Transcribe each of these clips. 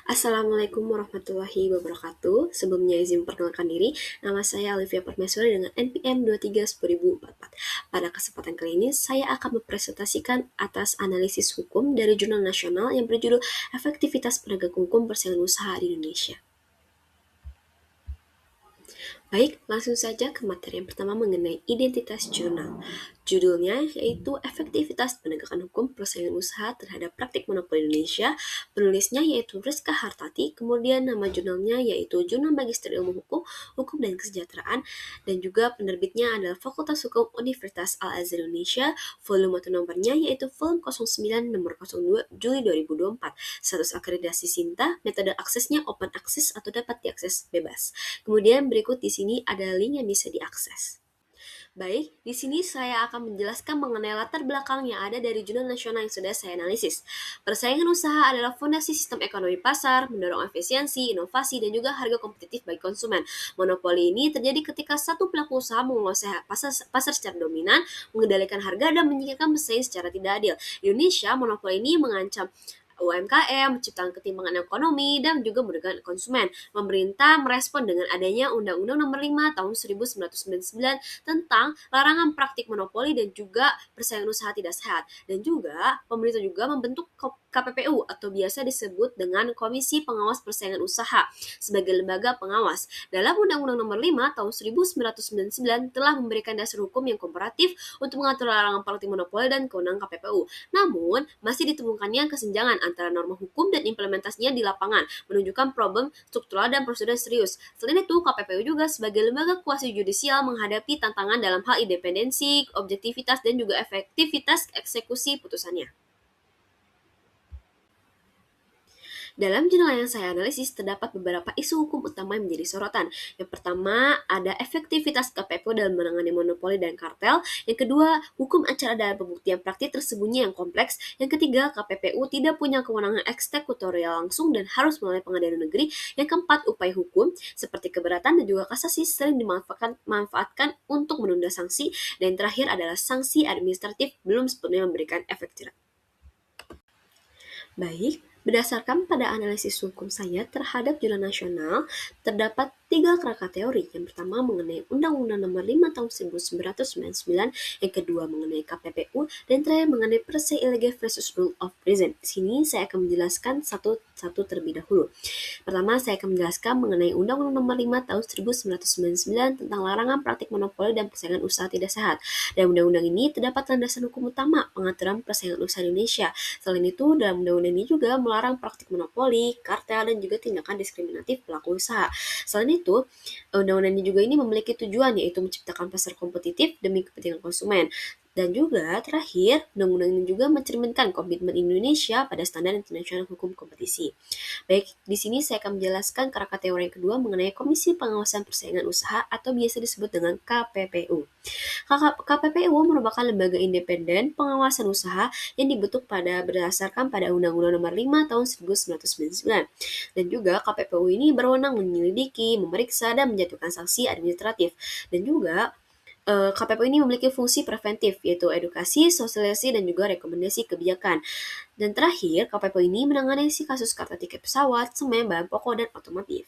Assalamualaikum warahmatullahi wabarakatuh. Sebelumnya izin perkenalkan diri, nama saya Olivia Permaisuri dengan NPM 23/1044. Pada kesempatan kali ini, saya akan mempresentasikan atas analisis hukum dari jurnal nasional yang berjudul Efektivitas Penegak Hukum Persaingan Usaha di Indonesia. Baik, langsung saja ke materi yang pertama mengenai identitas jurnal. Judulnya yaitu Efektivitas Penegakan Hukum Persaingan Usaha Terhadap Praktik Monopoli Indonesia. Penulisnya yaitu Rizka Hartati, kemudian nama jurnalnya yaitu Jurnal Magister Ilmu Hukum, Hukum dan Kesejahteraan, dan juga penerbitnya adalah Fakultas Hukum Universitas Al-Azhar Indonesia, volume atau nomornya yaitu volume 09 nomor 02 Juli 2024. Status akreditasi SINTA, metode aksesnya open access atau dapat diakses bebas. Kemudian berikut di sini ada link yang bisa diakses. Baik, di sini saya akan menjelaskan mengenai latar belakang yang ada dari jurnal nasional yang sudah saya analisis. Persaingan usaha adalah fondasi sistem ekonomi pasar, mendorong efisiensi, inovasi, dan juga harga kompetitif bagi konsumen. Monopoli ini terjadi ketika satu pelaku usaha menguasai pasar secara dominan, mengendalikan harga, dan menyingkirkan pesaing secara tidak adil. Di Indonesia, monopoli ini mengancam UMKM, menciptakan ketimpangan ekonomi, dan juga merugikan konsumen. Pemerintah merespon dengan adanya Undang-Undang Nomor 5 Tahun 1999 tentang larangan praktik monopoli dan juga persaingan usaha tidak sehat. Dan juga pemerintah juga membentuk KPPU atau biasa disebut dengan Komisi Pengawas Persaingan Usaha sebagai lembaga pengawas. Dalam Undang-Undang Nomor 5 Tahun 1999 telah memberikan dasar hukum yang komparatif untuk mengatur larangan praktik monopoli dan kewenangan KPPU. Namun, masih ditemukannya kesenjangan antara norma hukum dan implementasinya di lapangan, menunjukkan problem struktural dan prosedur serius. Selain itu, KPPU juga sebagai lembaga kuasi judisial menghadapi tantangan dalam hal independensi, objektivitas, dan juga efektivitas eksekusi putusannya. Dalam jurnal yang saya analisis, terdapat beberapa isu hukum utama yang menjadi sorotan. Yang pertama, ada efektivitas KPPU dalam menangani monopoli dan kartel. Yang kedua, hukum acara dalam pembuktian praktik tersembunyi yang kompleks. Yang ketiga, KPPU tidak punya kewenangan eksekutorial langsung dan harus melalui pengadilan negeri. Yang keempat, upaya hukum seperti keberatan dan juga kasasi sering dimanfaatkan untuk menunda sanksi. Dan yang terakhir adalah sanksi administratif belum sepenuhnya memberikan efek jerah. Baik, berdasarkan pada analisis hukum saya terhadap jurnal nasional, terdapat 3 kerangka teori. Yang pertama mengenai Undang-Undang Nomor 5 Tahun 1999, yang kedua mengenai KPPU, dan terakhir mengenai per se illegal versus rule of reason. Di sini saya akan menjelaskan satu-satu terlebih dahulu. Pertama, saya akan menjelaskan mengenai Undang-Undang Nomor 5 Tahun 1999 tentang larangan praktik monopoli dan persaingan usaha tidak sehat. Dalam undang-undang ini terdapat landasan hukum utama pengaturan persaingan usaha Indonesia. Selain itu, dalam undang-undang ini juga melarang praktik monopoli, kartel, dan juga tindakan diskriminatif pelaku usaha. Selain itu, undang-undang ini memiliki tujuan yaitu menciptakan pasar kompetitif demi kepentingan konsumen. Dan juga terakhir, undang-undang ini juga mencerminkan komitmen Indonesia pada standar internasional hukum kompetisi. Baik, di sini saya akan menjelaskan kerangka teori yang kedua mengenai Komisi Pengawasan Persaingan Usaha atau biasa disebut dengan KPPU. KPPU merupakan lembaga independen pengawasan usaha yang dibentuk berdasarkan pada Undang-Undang Nomor 5 Tahun 1999. Dan juga KPPU ini berwenang menyelidiki, memeriksa, dan menjatuhkan sanksi administratif. Dan juga KPPU ini memiliki fungsi preventif, yaitu edukasi, sosialisasi, dan juga rekomendasi kebijakan. Dan terakhir, KPPU ini menangani kasus kartu tiket pesawat, semen, bahan pokok, dan otomotif.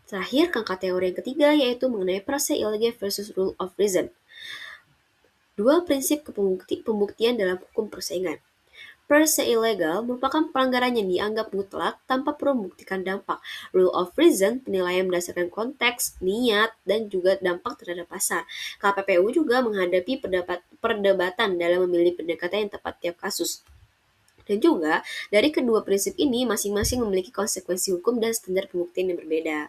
Terakhir, kerangka teori yang ketiga yaitu mengenai per se illegal versus rule of reason. Dua prinsip pembuktian dalam hukum persaingan. Per se illegal merupakan pelanggaran yang dianggap mutlak tanpa perlu membuktikan dampak. Rule of reason, penilaian berdasarkan konteks, niat, dan juga dampak terhadap pasar. KPPU juga menghadapi perdebatan dalam memilih pendekatan yang tepat tiap kasus. Dan juga, dari kedua prinsip ini masing-masing memiliki konsekuensi hukum dan standar pembuktian yang berbeda.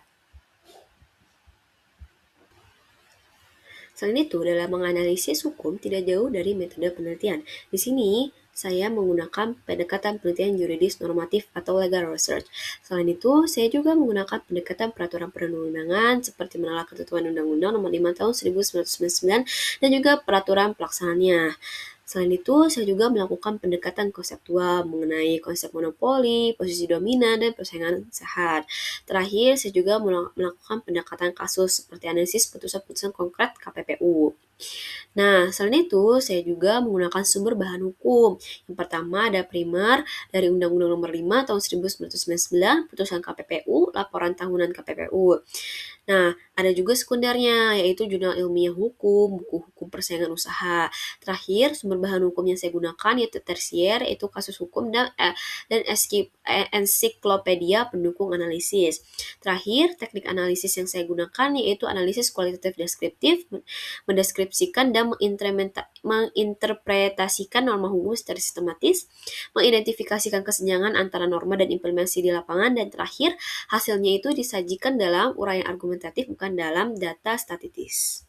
Selain itu, dalam menganalisis hukum tidak jauh dari metode penelitian. Di sini, saya menggunakan pendekatan penelitian yuridis normatif atau legal research. Selain itu, saya juga menggunakan pendekatan peraturan perundang-undangan seperti menelaah ketentuan Undang-Undang Nomor 5 Tahun 1999 dan juga peraturan pelaksananya. Selain itu, saya juga melakukan pendekatan konseptual mengenai konsep monopoli, posisi dominan, dan persaingan sehat. Terakhir, saya juga melakukan pendekatan kasus seperti analisis putusan-putusan konkret KPPU. Nah, selain itu, saya juga menggunakan sumber bahan hukum. Yang pertama ada primer dari Undang-Undang Nomor 5 Tahun 1999, Putusan KPPU, Laporan Tahunan KPPU. Nah, ada juga sekundernya, yaitu jurnal ilmiah hukum, buku hukum persaingan usaha. Terakhir, sumber bahan hukum yang saya gunakan yaitu tersier, yaitu kasus hukum dan ensiklopedia pendukung analisis. Terakhir, teknik analisis yang saya gunakan yaitu analisis kualitatif deskriptif, mendeskripsikan dan menginterpretasikan norma hukum secara sistematis, mengidentifikasikan kesenjangan antara norma dan implementasi di lapangan, dan terakhir, hasilnya itu disajikan dalam uraian argumentatif bukan dalam data statistis.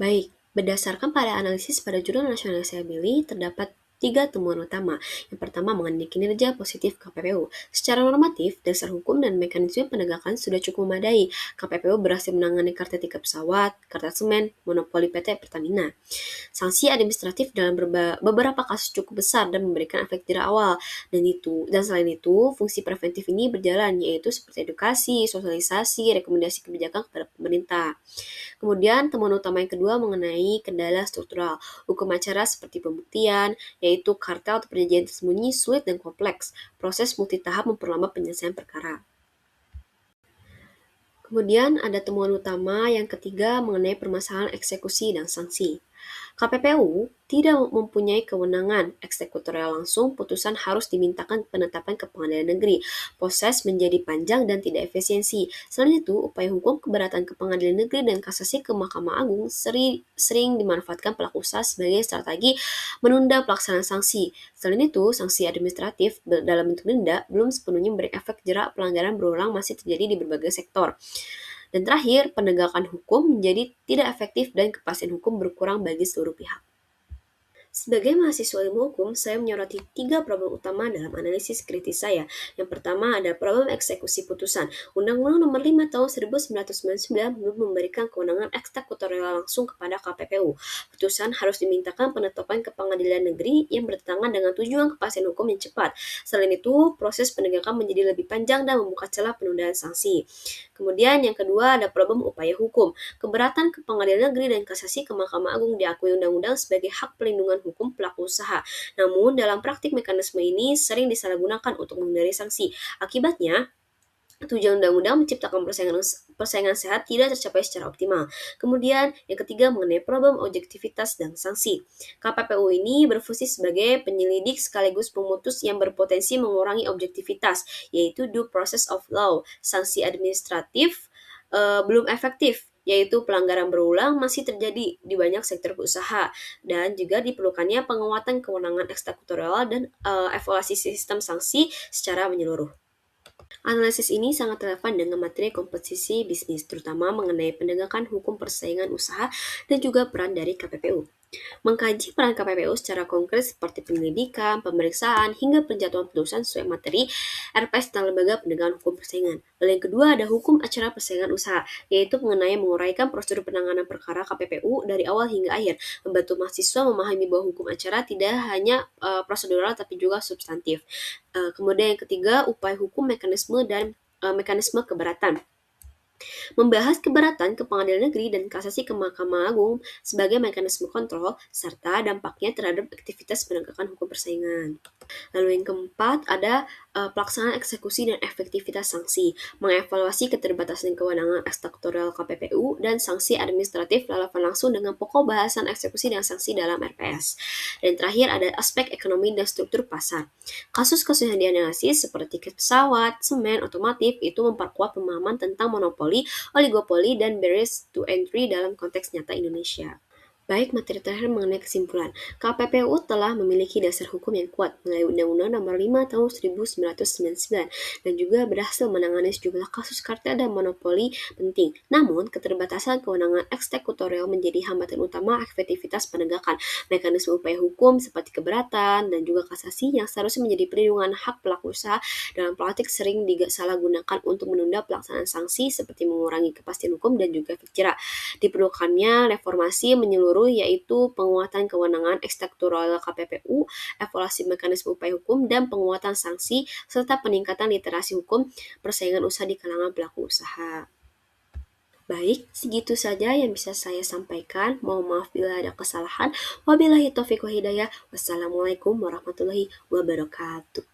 Baik, berdasarkan pada analisis pada jurnal nasional yang saya pilih, terdapat tiga temuan utama. Yang pertama mengenai kinerja positif KPPU. Secara normatif, dasar hukum dan mekanisme penegakan sudah cukup memadai. KPPU berhasil menangani kartel tiket pesawat, kartel semen, monopoli PT Pertamina. Sanksi administratif dalam beberapa kasus cukup besar dan memberikan efek jerah awal. Dan selain itu, fungsi preventif ini berjalan, yaitu seperti edukasi, sosialisasi, rekomendasi kebijakan kepada pemerintah. Kemudian temuan utama yang kedua mengenai kendala struktural. Hukum acara seperti pembuktian, yaitu kartel atau perjanjian tersembunyi sulit dan kompleks. Proses multitahap memperlambat penyelesaian perkara. Kemudian ada temuan utama yang ketiga mengenai permasalahan eksekusi dan sanksi. KPPU tidak mempunyai kewenangan eksekutorial langsung, putusan harus dimintakan penetapan ke pengadilan negeri. Proses menjadi panjang dan tidak efisiensi. Selain itu, upaya hukum keberatan ke pengadilan negeri dan kasasi ke Mahkamah Agung sering dimanfaatkan pelaku usaha sebagai strategi menunda pelaksanaan sanksi. Selain itu, sanksi administratif dalam bentuk denda belum sepenuhnya memberi efek jerah pelanggaran berulang masih terjadi di berbagai sektor. Dan terakhir, penegakan hukum menjadi tidak efektif dan kepastian hukum berkurang bagi seluruh pihak. Sebagai mahasiswa ilmu hukum, saya menyoroti tiga problem utama dalam analisis kritis saya. Yang pertama ada problem eksekusi putusan. Undang-Undang Nomor 5 Tahun 1999 belum memberikan kewenangan eksekutorial langsung kepada KPPU. Putusan harus dimintakan penetapan ke pengadilan negeri yang bertentangan dengan tujuan kepastian hukum yang cepat. Selain itu, proses penegakan menjadi lebih panjang dan membuka celah penundaan sanksi. Kemudian yang kedua ada problem upaya hukum. Keberatan ke pengadilan negeri dan kasasi ke Mahkamah Agung diakui undang-undang sebagai hak pelindungan hukum pelaku usaha. Namun, dalam praktik mekanisme ini sering disalahgunakan untuk menghindari sanksi. Akibatnya, tujuan undang-undang menciptakan persaingan sehat tidak tercapai secara optimal. Kemudian, yang ketiga mengenai problem objektivitas dan sanksi. KPPU ini berfungsi sebagai penyelidik sekaligus pemutus yang berpotensi mengurangi objektivitas, yaitu due process of law. Sanksi administratif belum efektif, yaitu pelanggaran berulang masih terjadi di banyak sektor usaha, dan juga diperlukannya penguatan kewenangan eksekutorial dan evaluasi sistem sanksi secara menyeluruh. Analisis ini sangat relevan dengan materi komposisi bisnis, terutama mengenai penegakan hukum persaingan usaha dan juga peran dari KPPU. Mengkaji peran KPPU secara konkret seperti penyelidikan, pemeriksaan, hingga penjatuhan putusan sesuai materi RPS dan lembaga penegakan hukum persaingan. Lalu yang kedua ada hukum acara persaingan usaha, yaitu mengenai menguraikan prosedur penanganan perkara KPPU dari awal hingga akhir, membantu mahasiswa memahami bahwa hukum acara tidak hanya prosedural tapi juga substantif. Kemudian yang ketiga, upaya hukum mekanisme keberatan. Membahas keberatan ke pengadilan negeri dan kasasi ke Mahkamah Agung sebagai mekanisme kontrol serta dampaknya terhadap aktivitas penegakan hukum persaingan. Lalu yang keempat ada pelaksanaan eksekusi dan efektivitas sanksi, mengevaluasi keterbatasan kewenangan eksekutorial KPPU dan sanksi administratif relevan langsung dengan pokok bahasan eksekusi dan sanksi dalam RPS. Dan terakhir ada aspek ekonomi dan struktur pasar. Kasus-kasus yang dianalisis seperti tiket pesawat, semen, otomotif itu memperkuat pemahaman tentang monopoli, oligopoli, dan barriers to entry dalam konteks nyata Indonesia. Baik, materi terakhir mengenai kesimpulan. KPPU telah memiliki dasar hukum yang kuat melalui Undang-Undang Nomor 5 Tahun 1999 dan juga berhasil menangani sejumlah kasus kartel dan monopoli penting. Namun, keterbatasan kewenangan eksekutorial menjadi hambatan utama efektivitas penegakan. Mekanisme upaya hukum seperti keberatan dan juga kasasi yang seharusnya menjadi perlindungan hak pelaku usaha dalam praktik sering disalahgunakan untuk menunda pelaksanaan sanksi seperti mengurangi kepastian hukum dan juga efek jerah. Diperlukannya reformasi menyeluruh yaitu penguatan kewenangan eksekutorial KPPU, evaluasi mekanisme upaya hukum, dan penguatan sanksi, serta peningkatan literasi hukum persaingan usaha di kalangan pelaku usaha. Baik, segitu saja yang bisa saya sampaikan. Mohon maaf bila ada kesalahan. Wabillahi taufiq wa hidayah. Wassalamualaikum warahmatullahi wabarakatuh.